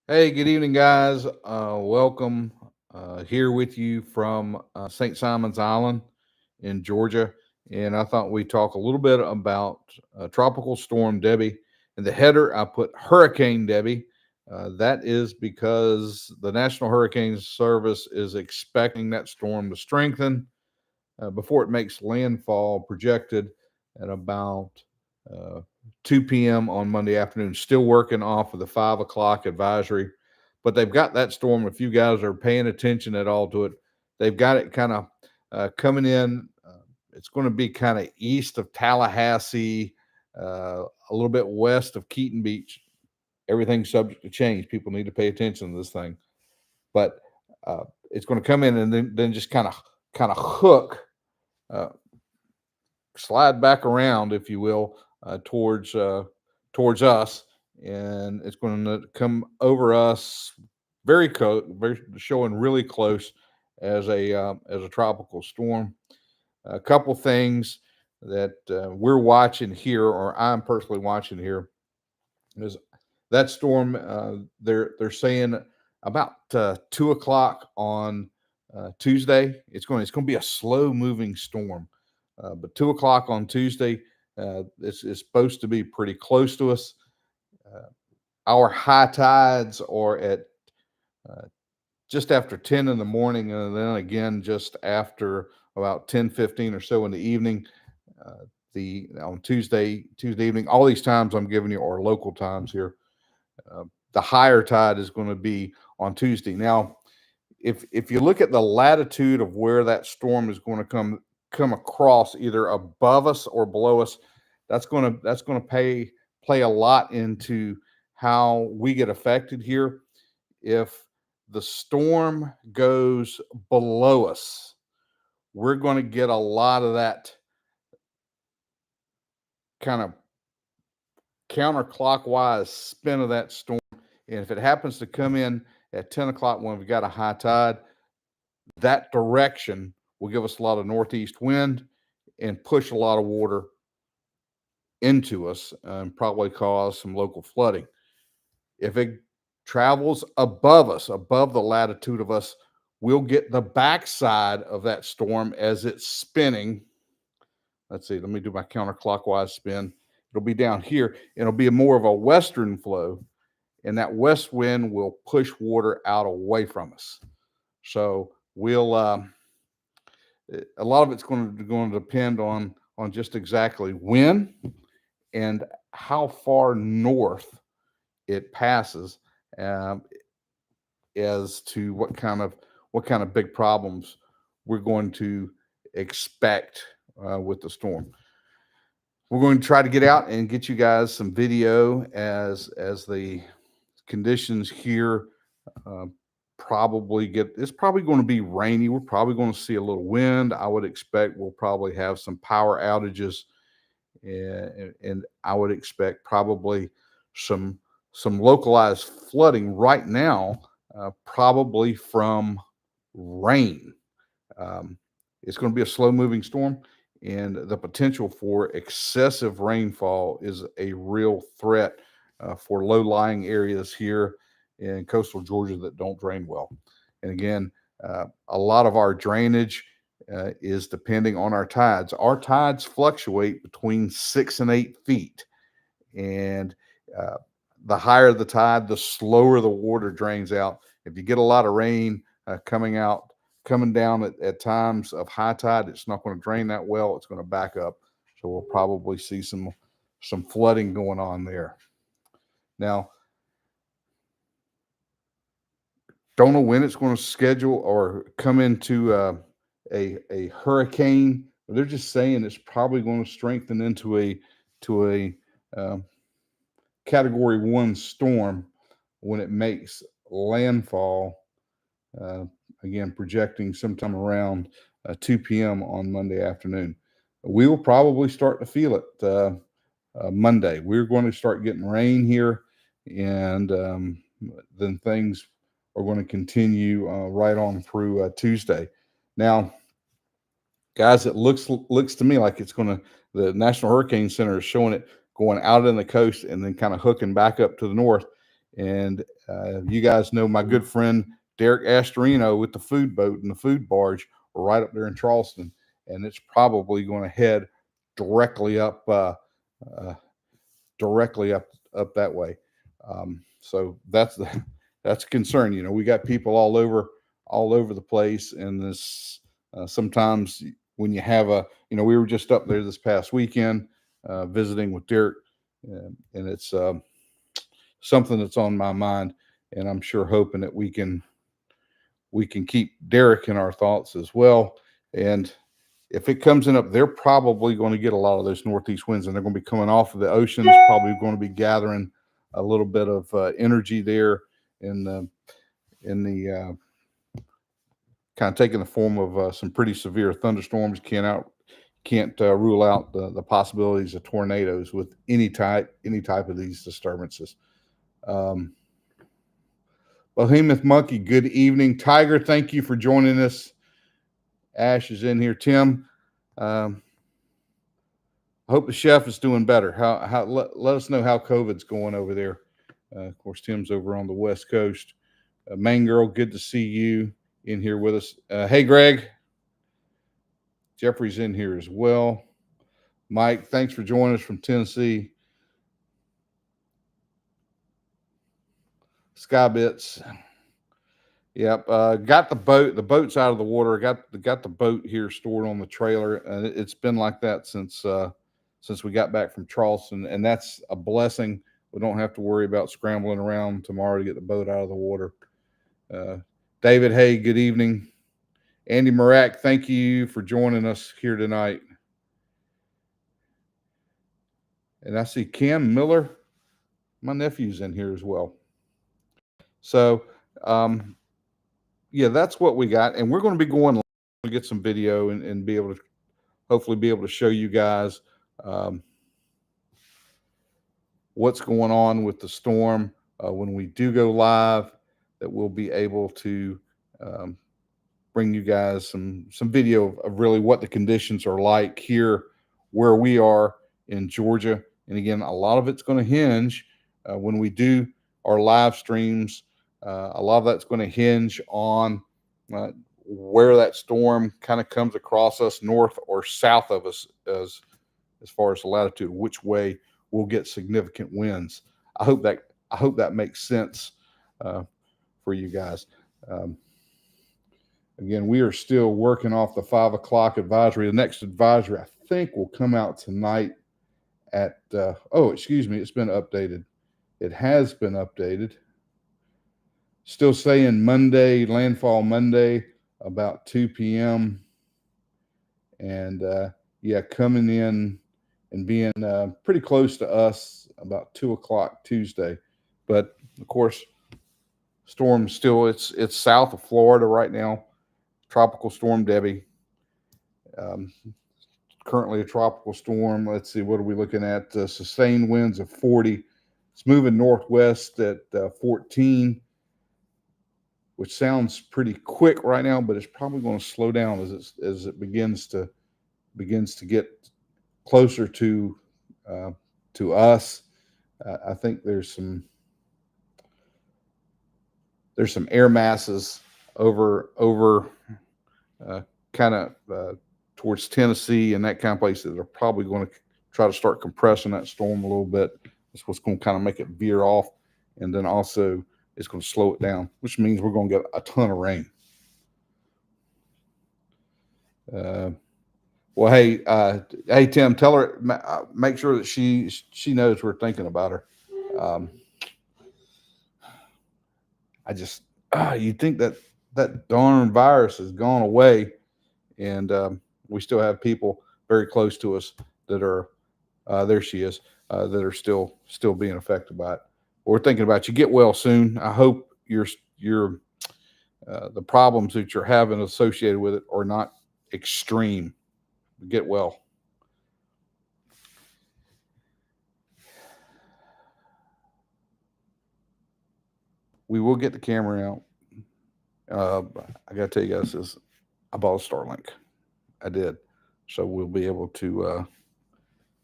Hey, good evening, guys. Welcome here with you from St. Simons Island in Georgia. And I thought we'd talk a little bit about Tropical Storm Debby. In the header, I put Hurricane Debby. That is because the National Hurricane Service is expecting that storm to strengthen before it makes landfall, projected at about uh, 2 p.m. on Monday afternoon. Still working off of the 5 o'clock advisory, but they've got that storm. If you guys are paying attention at all to it, they've got it kind of coming in. It's going to be kind of east of Tallahassee, a little bit west of Keaton Beach. Everything's subject to change. People need to pay attention to this thing, but it's going to come in and then just kind of hook, uh, slide back around, if you will, towards us, and it's going to come over us very showing really close as a tropical storm. A couple things that we're watching here, or I'm personally watching here, is that storm. They're saying about 2 o'clock on Tuesday. It's going to be a slow moving storm, but 2 o'clock on Tuesday, it's supposed to be pretty close to us. Uh, our high tides are at uh, just after 10 in the morning, and then again just after about 10:15 or so in the evening. Uh, the on Tuesday evening, all these times I'm giving you are local times here. The higher tide is going to be on Tuesday. Now, if you look at the latitude of where that storm is going to come across, either above us or below us, that's going to play a lot into how we get affected here. If the storm goes below us, we're going to get a lot of that kind of counterclockwise spin of that storm. And if it happens to come in at 10 o'clock when we've got a high tide, that direction will give us a lot of northeast wind and push a lot of water into us and probably cause some local flooding. If it travels above us, above the latitude of us, we'll get the backside of that storm as it's spinning. Let's see, let me do my counterclockwise spin. It'll be down here. It'll be more of a western flow, and that west wind will push water out away from us. So we'll a lot of it's going to depend on just exactly when and how far north it passes, um, as to what kind of big problems we're going to expect with the storm. We're going to try to get out and get you guys some video as the conditions here uh, probably get. It's probably going to be rainy. We're probably going to see a little wind. I would expect we'll probably have some power outages, and I would expect probably some some localized flooding right now, probably from rain. Um, it's going to be a slow moving storm, and the potential for excessive rainfall is a real threat for low lying areas here in coastal Georgia that don't drain well. And again, a lot of our drainage is depending on our tides. Our tides fluctuate between 6 and 8 feet, and uh, the higher the tide, the slower the water drains out. If you get a lot of rain coming down at times of high tide, it's not going to drain that well. It's going to back up. So we'll probably see some flooding going on there. Now, don't know when it's going to schedule or come into a hurricane. They're just saying it's probably going to strengthen into a um, Category 1 storm when it makes landfall. Uh, Again, projecting sometime around 2 p.m. on Monday afternoon. We will probably start to feel it Monday. We're going to start getting rain here, and then things are going to continue right on through Tuesday. Now, guys, it looks to me like it's going to. The National Hurricane Center is showing it going out in the coast and then kind of hooking back up to the north. And you guys know my good friend Derek Astorino with the food boat and the food barge are right up there in Charleston, and it's probably going to head directly up, directly up that way. So that's that's a concern. You know, we got people all over the place, and this sometimes when you have we were just up there this past weekend visiting with Derek, and it's something that's on my mind, and I'm sure hoping that we can keep Derek in our thoughts as well. And if it comes in up, they're probably going to get a lot of those northeast winds, and they're going to be coming off of the ocean. It's probably going to be gathering a little bit of energy there in the kind of taking the form of some pretty severe thunderstorms. Can't rule out the possibilities of tornadoes with any type of these disturbances. Behemoth Monkey, good evening. Tiger, thank you for joining us. Ash is in here. Tim, I hope the chef is doing better. Let us know how COVID's going over there. Of course, Tim's over on the West Coast. Main Girl, good to see you in here with us. Hey, Greg. Jeffrey's in here as well. Mike, thanks for joining us from Tennessee. Skybits. Yep. Got the boat. The boat's out of the water. Got the boat here stored on the trailer. It's been like that since we got back from Charleston, and that's a blessing. We don't have to worry about scrambling around tomorrow to get the boat out of the water. David, hey, good evening. Andy Marak, thank you for joining us here tonight. And I see Cam Miller, my nephew's in here as well. So, yeah, that's what we got. And we're going to be going to get some video and be able to hopefully be able to show you guys what's going on with the storm when we do go live, that we'll be able to bring you guys some video of really what the conditions are like here where we are in Georgia. And again, a lot of it's going to hinge when we do our live streams. A lot of that's going to hinge on where that storm kind of comes across us, north or south of us, as far as the latitude, which way we'll get significant winds. I hope that makes sense for you guys. Again, we are still working off the 5 o'clock advisory. The next advisory, I think, will come out tonight at, excuse me, it's been updated. It has been updated. Still saying Monday, landfall Monday, about 2 p.m. And yeah, coming in and being pretty close to us about 2 o'clock Tuesday. But of course, storm still, it's south of Florida right now. Tropical Stoem Debby. Currently a tropical storm. Let's see, what are we looking at? Sustained winds of 40. It's moving northwest at 14, which sounds pretty quick right now, but it's probably going to slow down as it begins to get closer to us. I think there's some air masses over kind of towards Tennessee and that kind of place that are probably going to try to start compressing that storm a little bit. That's what's going to kind of make it veer off, and then also it's going to slow it down, which means we're going to get a ton of rain. Well, hey Tim, tell her, make sure that she knows we're thinking about her. I just you think that darn virus has gone away, and we still have people very close to us that are there she is, that are still being affected by it. We're thinking about you. Get well soon. I hope your the problems that you're having associated with it are not extreme. Get well. We will get the camera out. I got to tell you guys this. I bought a Starlink. I did. So we'll be able to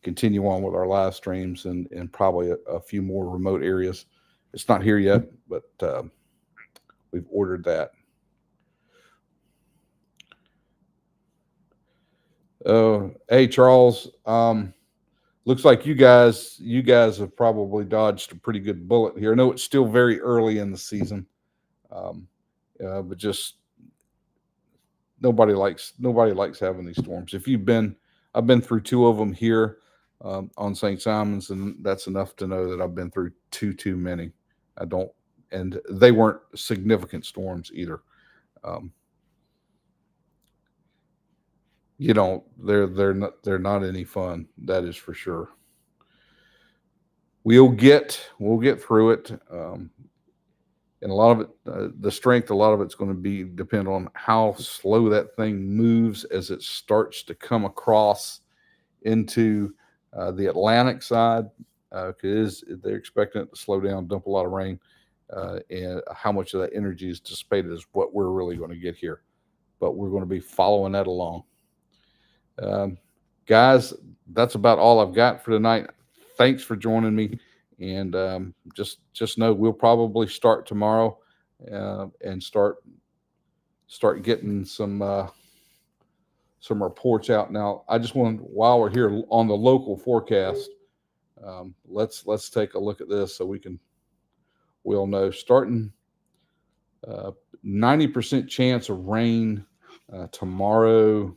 continue on with our live streams and probably a few more remote areas. It's not here yet, but we've ordered that. Hey Charles, looks like you guys have probably dodged a pretty good bullet here. I know it's still very early in the season, um, but just nobody likes having these storms. I've been through two of them here on St. Simons, and that's enough to know that I've been through too many. I don't, and they weren't significant storms either. Um, they're not any fun. That is for sure. We'll get through it. And a lot of it, the strength, a lot of it's going to be depend on how slow that thing moves as it starts to come across into the Atlantic side, because they're expecting it to slow down, dump a lot of rain, and how much of that energy is dissipated is what we're really going to get here. But we're going to be following that along. Um, Guys, that's about all I've got for tonight. Thanks for joining me, and just know we'll probably start tomorrow and start getting some reports out. Now, I just want, while we're here on the local forecast, let's take a look at this so we'll know. Starting uh, 90% chance of rain tomorrow.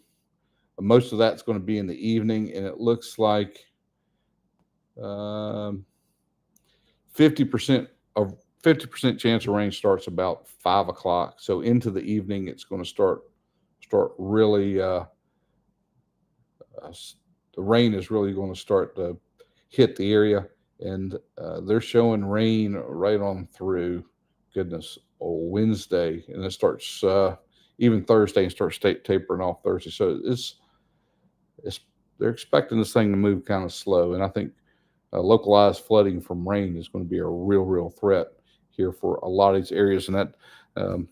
Most of that's going to be in the evening, and it looks like 50% of 50% chance of rain starts about 5 o'clock. So into the evening, it's going to start really. Uh, the rain is really going to start to hit the area, and they're showing rain right on through. Goodness, Wednesday, and it starts even Thursday and starts tapering off Thursday. So it's they're expecting this thing to move kind of slow, and I think localized flooding from rain is going to be a real threat here for a lot of these areas. And that um,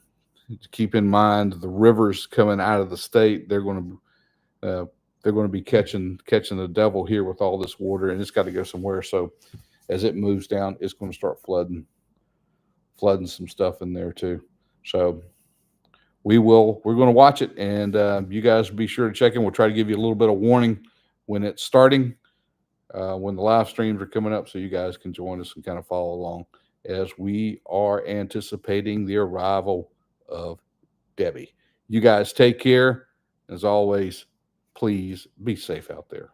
keep in mind the rivers coming out of the state, they're going to be catching the devil here with all this water, and it's got to go somewhere. So as it moves down, it's going to start flooding some stuff in there too. So we're going to watch it, and you guys be sure to check in. We'll try to give you a little bit of warning when it's starting, when the live streams are coming up, so you guys can join us and kind of follow along as we are anticipating the arrival of Debbie. You guys take care. As always, please be safe out there.